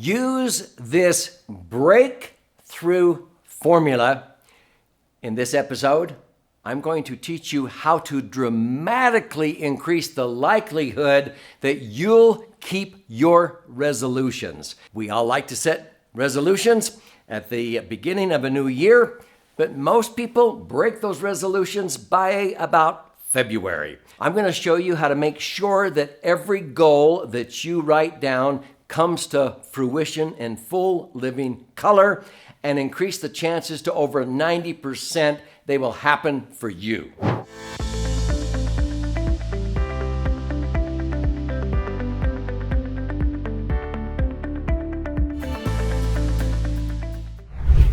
Use this breakthrough formula. In this episode, I'm going to teach you how to dramatically increase the likelihood that you'll keep your resolutions. We all like to set resolutions at the beginning of a new year, but most people break those resolutions by about February. I'm going to show you how to make sure that every goal that you write down comes to fruition in full living color and increase the chances to over 90% they will happen for you.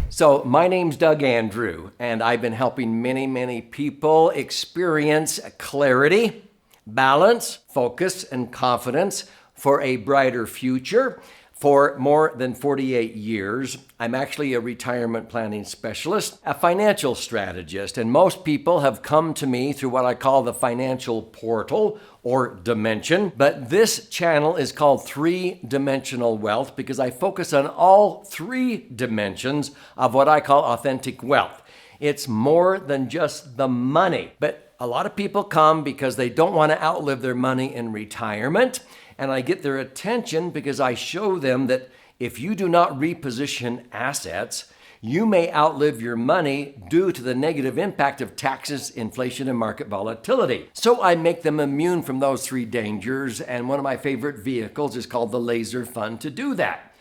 So my name's Doug Andrew, and I've been helping many people experience clarity, balance, focus, and confidence for a brighter future for more than 48 years. I'm actually a retirement planning specialist, a financial strategist, and most people have come to me through what I call the financial portal or dimension. But this channel is called Three-Dimensional Wealth because I focus on all three dimensions of what I call authentic wealth. It's more than just the money, but a lot of people come because they don't want to outlive their money in retirement. And I get their attention because I show them that if you do not reposition assets, you may outlive your money due to the negative impact of taxes, inflation, and market volatility. So I make them immune from those three dangers, and one of my favorite vehicles is called the Laser Fund to do that.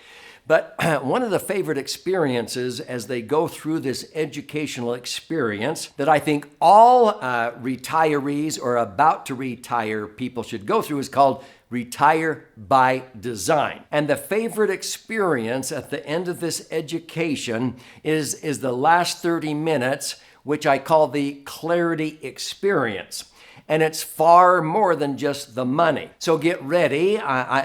But one of the favorite experiences as they go through this educational experience that I think all retirees or about to retire people should go through is called Retire by Design. And the favorite experience at the end of this education is the last 30 minutes, which I call the Clarity Experience. And it's far more than just the money. So get ready.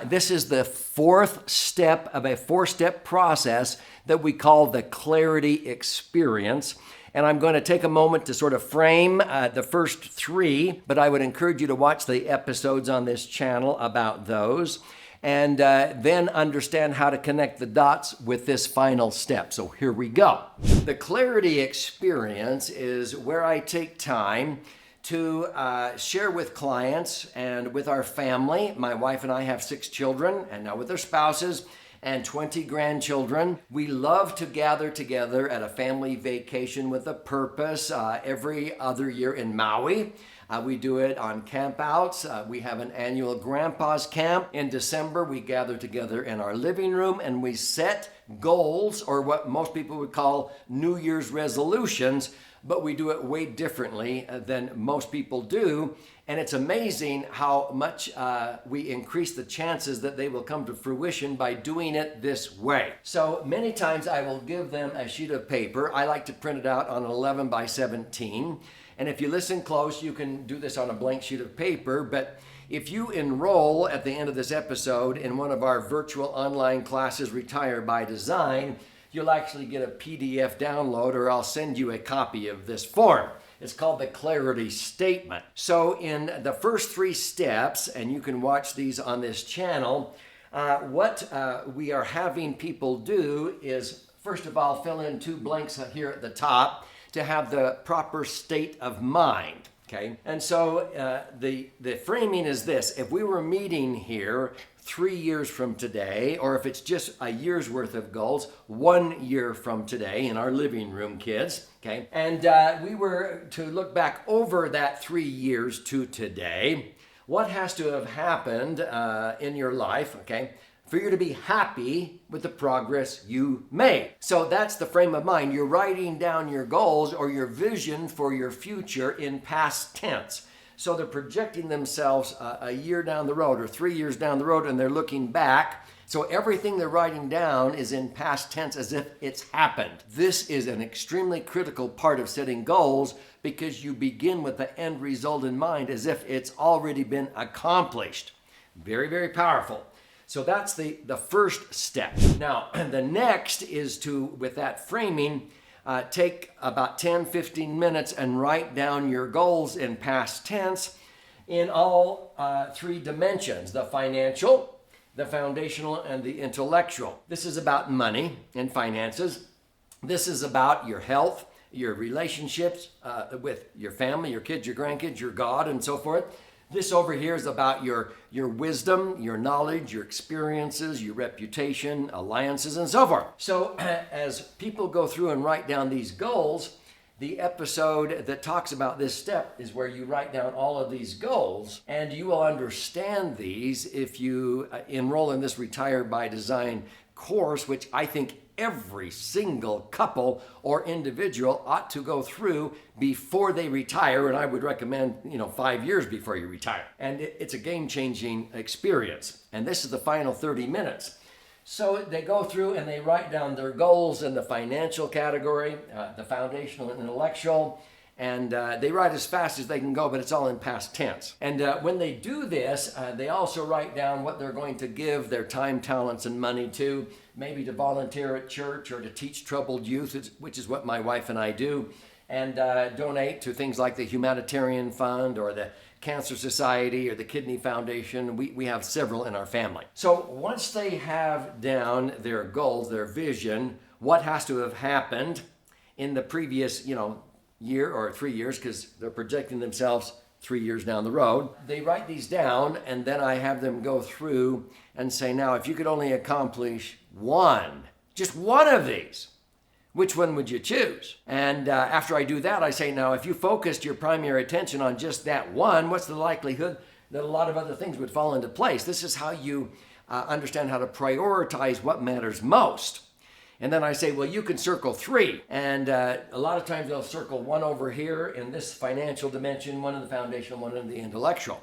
This is the fourth step of a four-step process that we call the Clarity Experience. And I'm going to take a moment to sort of frame the first three, but I would encourage you to watch the episodes on this channel about those and then understand how to connect the dots with this final step. So here we go. The Clarity Experience is where I take time to share with clients and with our family. My wife and I have 6 children, and now with their spouses, and 20 grandchildren. We love to gather together at a family vacation with a purpose every other year in Maui. We do it on campouts. We have an annual Grandpa's Camp. In December, we gather together in our living room and we set goals, or what most people would call New Year's resolutions, but we do it way differently than most people do. And it's amazing how much we increase the chances that they will come to fruition by doing it this way. So many times I will give them a sheet of paper. I like to print it out on 11 by 17. And if you listen close, you can do this on a blank sheet of paper. But if you enroll at the end of this episode in one of our virtual online classes, Retire by Design, you'll actually get a PDF download, or I'll send you a copy of this form. It's called the Clarity Statement. So in the first 3 steps, and you can watch these on this channel, what we are having people do is, first of all, fill in 2 blanks here at the top to have the proper state of mind. Okay, and so the framing is this: if we were meeting here 3 years from today, or if it's just a year's worth of goals, 1 year from today in our living room, kids, okay, and we were to look back over that 3 years to today, what has to have happened in your life, okay, for you to be happy with the progress you made? So that's the frame of mind. You're writing down your goals or your vision for your future in past tense. So they're projecting themselves a year down the road or 3 years down the road, and they're looking back. So everything they're writing down is in past tense as if it's happened. This is an extremely critical part of setting goals because you begin with the end result in mind as if it's already been accomplished. Very powerful. So that's the first step. Now, the next is to, with that framing, take about 10-15 minutes and write down your goals in past tense in all 3 dimensions: the financial, the foundational and the intellectual. This is about money and finances. This is about your health, your relationships with your family, your kids, your grandkids, your God, and so forth. This over here is about your wisdom, your knowledge, your experiences, your reputation, alliances, and so forth. So as people go through and write down these goals, the episode that talks about this step is where you write down all of these goals, and you will understand these if you enroll in this Retire by Design course, which I think every single couple or individual ought to go through before they retire. And I would recommend, 5 years before you retire. And it's a game-changing experience. And this is the final 30 minutes. So they go through and they write down their goals in the financial category, the foundational and intellectual, and they write as fast as they can go, but it's all in past tense. And when they do this, they also write down what they're going to give their time, talents, and money to, maybe to volunteer at church or to teach troubled youth, which is what my wife and I do, and donate to things like the Humanitarian Fund or the Cancer Society or the Kidney Foundation. We have several in our family. So once they have down their goals, their vision, what has to have happened in the previous, year or 3 years, because they're projecting themselves 3 years down the road, they write these down, and then I have them go through and say, now, if you could only accomplish one, just one of these, which one would you choose? And after I do that, I say, now, if you focused your primary attention on just that one, what's the likelihood that a lot of other things would fall into place? This is how you understand how to prioritize what matters most. And then I say, well, you can circle 3. And a lot of times they'll circle 1 over here in this financial dimension, 1 in the foundational, 1 in the intellectual.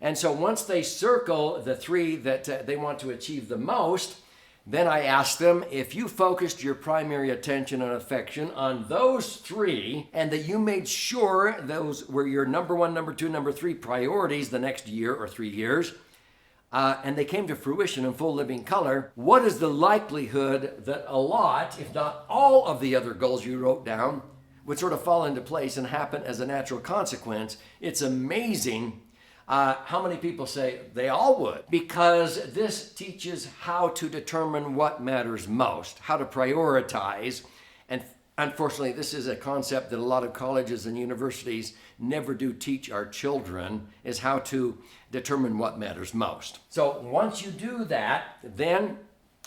And so once they circle the 3 that they want to achieve the most, then I ask them, if you focused your primary attention and affection on those 3, and that you made sure those were your number 1, number 2, number 3 priorities the next year or 3 years, and they came to fruition in full living color, what is the likelihood that a lot, if not all of the other goals you wrote down would sort of fall into place and happen as a natural consequence? It's amazing how many people say they all would, because this teaches how to determine what matters most, how to prioritize. And unfortunately, this is a concept that a lot of colleges and universities never do teach our children, is how to determine what matters most. So once you do that, then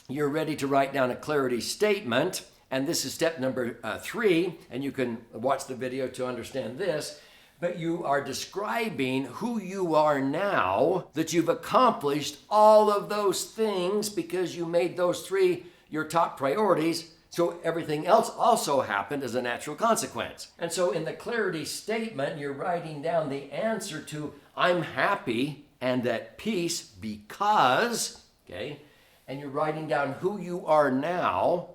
you're ready to write down a clarity statement. And this is step number 3, and you can watch the video to understand this. But you are describing who you are now, that you've accomplished all of those things because you made those 3 your top priorities. So everything else also happened as a natural consequence. And so in the clarity statement, you're writing down the answer to, I'm happy and at peace because, okay? And you're writing down who you are now.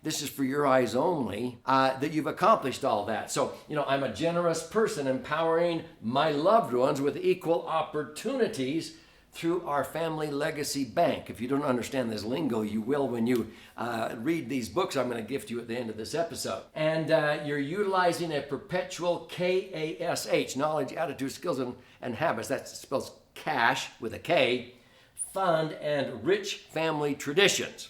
This is for your eyes only, that you've accomplished all that. So, I'm a generous person, empowering my loved ones with equal opportunities through our family legacy bank. If you don't understand this lingo, you will when you read these books I'm going to gift you at the end of this episode. And you're utilizing a perpetual KASH, knowledge, attitude, skills, and habits. That spells cash with a K, fund, and rich family traditions.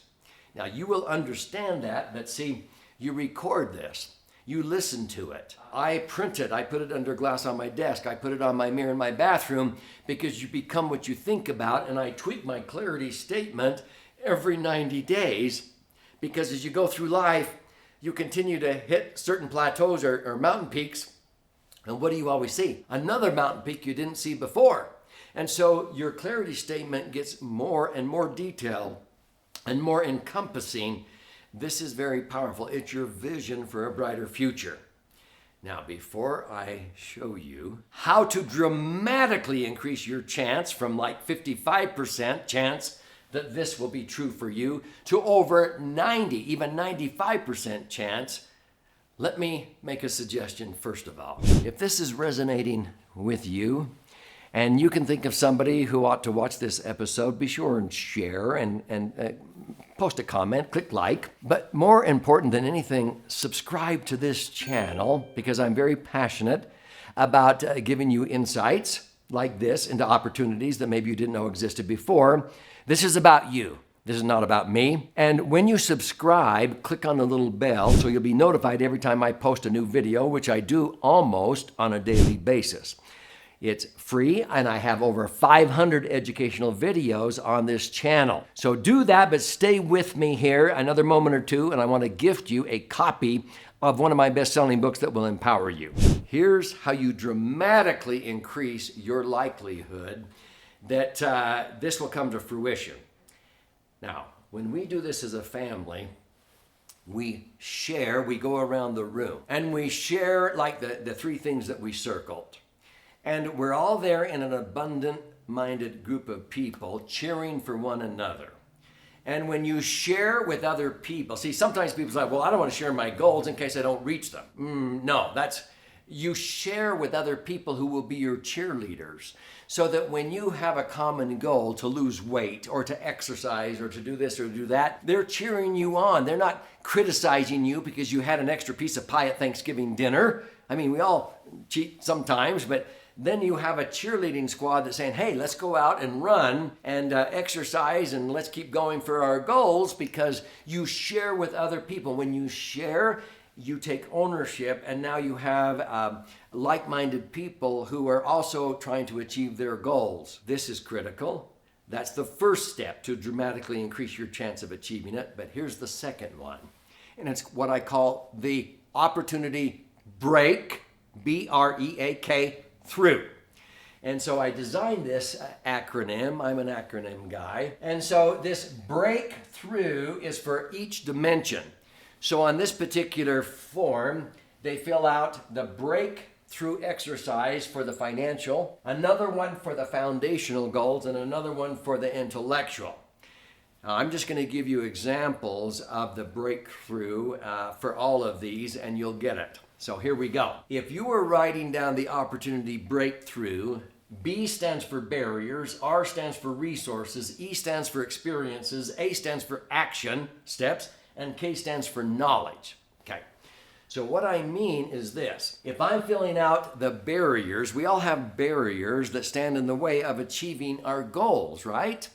Now, you will understand that, but see, you record this. You listen to it. I print it. I put it under glass on my desk. I put it on my mirror in my bathroom, because you become what you think about, and I tweak my clarity statement every 90 days, because as you go through life, you continue to hit certain plateaus or mountain peaks, and what do you always see? Another mountain peak you didn't see before. And so your clarity statement gets more and more detailed and more encompassing. This is very powerful. It's your vision for a brighter future. Now, before I show you how to dramatically increase your chance from like 55% chance that this will be true for you to over 90, even 95% chance, let me make a suggestion first of all. If this is resonating with you, and you can think of somebody who ought to watch this episode, be sure and share and post a comment, click like. But more important than anything, subscribe to this channel, because I'm very passionate about giving you insights like this into opportunities that maybe you didn't know existed before. This is about you. This is not about me. And when you subscribe, click on the little bell so you'll be notified every time I post a new video, which I do almost on a daily basis. It's free, and I have over 500 educational videos on this channel. So do that, but stay with me here another moment or two, and I want to gift you a copy of one of my best-selling books that will empower you. Here's how you dramatically increase your likelihood that this will come to fruition. Now, when we do this as a family, we share, we go around the room, and we share like the three things that we circled. And we're all there in an abundant-minded group of people cheering for one another. And when you share with other people, see, sometimes people say, well, I don't want to share my goals in case I don't reach them. No, you share with other people who will be your cheerleaders, so that when you have a common goal to lose weight or to exercise or to do this or do that, they're cheering you on. They're not criticizing you because you had an extra piece of pie at Thanksgiving dinner. I mean, we all cheat sometimes, but then you have a cheerleading squad that's saying, hey, let's go out and run and exercise, and let's keep going for our goals, because you share with other people. When you share, you take ownership, and now you have like-minded people who are also trying to achieve their goals. This is critical. That's the first step to dramatically increase your chance of achieving it. But here's the second one, and it's what I call the opportunity break, B-R-E-A-K, through. And so I designed this acronym. I'm an acronym guy. And so this breakthrough is for each dimension. So on this particular form, they fill out the breakthrough exercise for the financial, another one for the foundational goals, and another one for the intellectual. Now, I'm just going to give you examples of the breakthrough for all of these, and you'll get it. So here we go. If you were writing down the opportunity breakthrough, B stands for barriers, R stands for resources, E stands for experiences, A stands for action steps, and K stands for knowledge. Okay. So what I mean is this. If I'm filling out the barriers, we all have barriers that stand in the way of achieving our goals, right?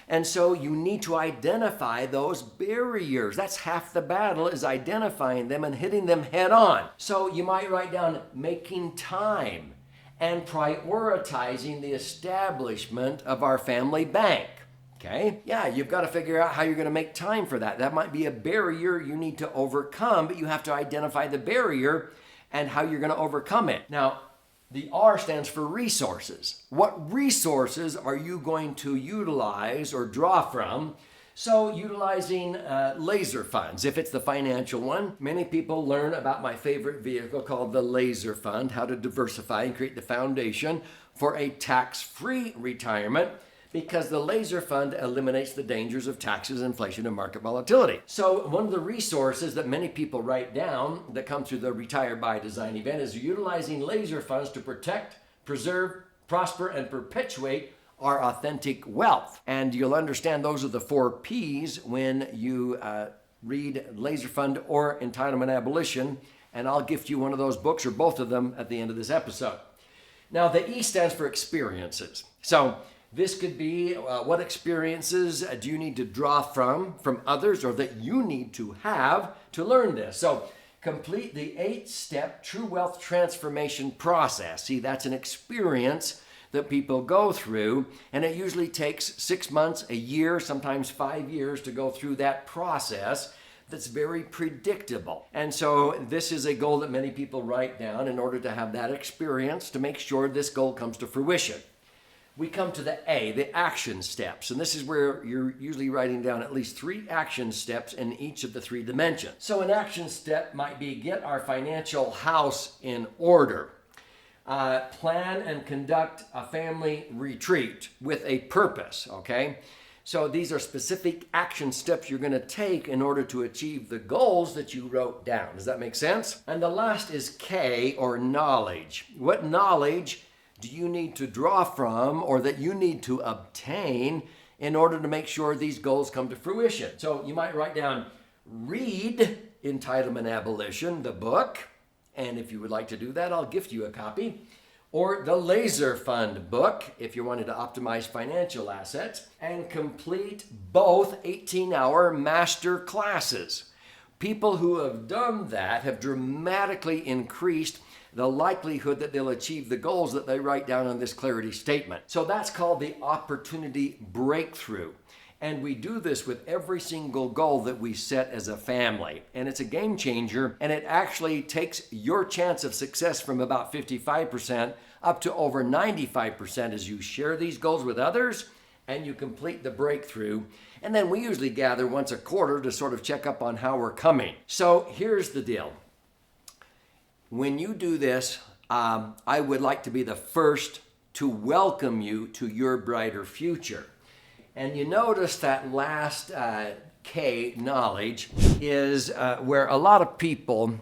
And so you need to identify those barriers. That's half the battle, is identifying them and hitting them head on. So you might write down making time and prioritizing the establishment of our family bank. Okay? Yeah, you've got to figure out how you're going to make time for that. That might be a barrier you need to overcome, but you have to identify the barrier and how you're going to overcome it. Now, the R stands for resources. What resources are you going to utilize or draw from? So utilizing laser funds, if it's the financial one. Many people learn about my favorite vehicle called the Laser Fund, how to diversify and create the foundation for a tax-free retirement, because the Laser Fund eliminates the dangers of taxes, inflation, and market volatility. So one of the resources that many people write down that come through the Retire by Design event is utilizing laser funds to protect, preserve, prosper, and perpetuate our authentic wealth. And you'll understand those are the 4 Ps when you read Laser Fund or Entitlement Abolition, and I'll gift you one of those books or both of them at the end of this episode. Now, the E stands for experiences. So this could be what experiences do you need to draw from others, or that you need to have to learn this. So complete the 8-step True Wealth Transformation process. See, that's an experience that people go through, and it usually takes 6 months, a year, sometimes 5 years to go through that process. That's very predictable. And so this is a goal that many people write down in order to have that experience to make sure this goal comes to fruition. We come to the A, the action steps. And this is where you're usually writing down at least 3 action steps in each of the 3 dimensions. So an action step might be get our financial house in order. Plan and conduct a family retreat with a purpose, okay? So these are specific action steps you're going to take in order to achieve the goals that you wrote down. Does that make sense? And the last is K, or knowledge. What knowledge do you need to draw from, or that you need to obtain in order to make sure these goals come to fruition? So you might write down, read Entitlement Abolition, the book. And if you would like to do that, I'll gift you a copy. or the Laser Fund book if you wanted to optimize financial assets, and complete both 18-hour master classes. People who have done that have dramatically increased the likelihood that they'll achieve the goals that they write down on this clarity statement. So that's called the opportunity breakthrough. And we do this with every single goal that we set as a family. And it's a game changer, and it actually takes your chance of success from about 55% up to over 95% as you share these goals with others and you complete the breakthrough. And then we usually gather once a quarter to sort of check up on how we're coming. So here's the deal. When you do this, I would like to be the first to welcome you to your brighter future. And you notice that last K, knowledge, is where a lot of people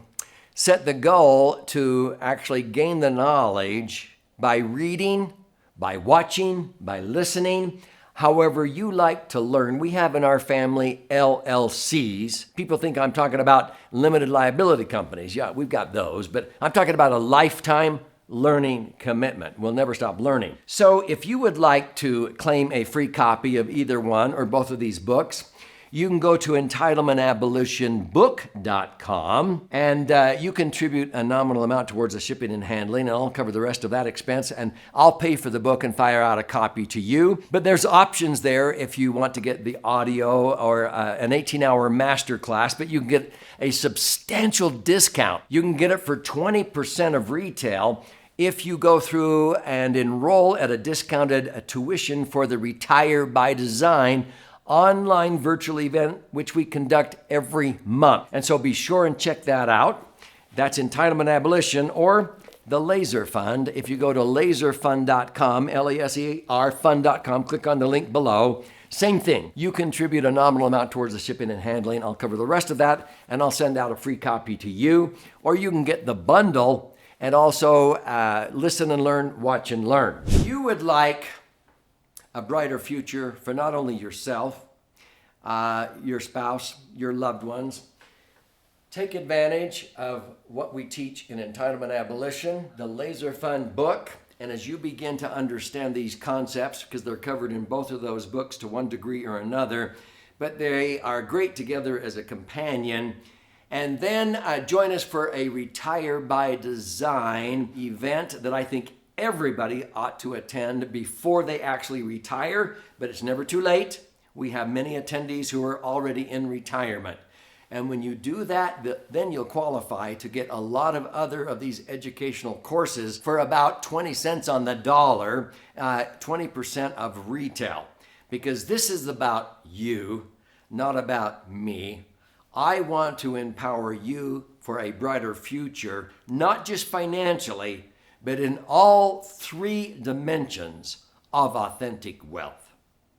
set the goal to actually gain the knowledge by reading, by watching, by listening. However you like to learn. We have in our family LLCs. People think I'm talking about limited liability companies. Yeah, we've got those, but I'm talking about a lifetime learning commitment. We'll never stop learning. So if you would like to claim a free copy of either one or both of these books, you can go to entitlementabolitionbook.com and you contribute a nominal amount towards the shipping and handling, and I'll cover the rest of that expense, and I'll pay for the book and fire out a copy to you. But there's options there if you want to get the audio or an 18-hour master class, but you can get a substantial discount. You can get it for 20% of retail if you go through and enroll at a discounted tuition for the Retire by Design online virtual event, which we conduct every month. And so be sure and check that out. That's Entitlement Abolition or the Laser Fund. If you go to laserfund.com, L-A-S-E-R fund.com, click on the link below. Same thing. You contribute a nominal amount towards the shipping and handling. I'll cover the rest of that, and I'll send out a free copy to you. Or you can get the bundle and also listen and learn, watch and learn. You would like a brighter future for not only yourself, your spouse, your loved ones. Take advantage of what we teach in Entitlement Abolition, the Laser Fund book. And as you begin to understand these concepts, because they're covered in both of those books to one degree or another, but they are great together as a companion. And then join us for a Retire by Design event that I think everybody ought to attend before they actually retire, but it's never too late. We have many attendees who are already in retirement. And when you do that, then you'll qualify to get a lot of other of these educational courses for about 20 cents on the dollar, 20% of retail. Because this is about you, not about me. I want to empower you for a brighter future, not just financially, but in all three dimensions of authentic wealth.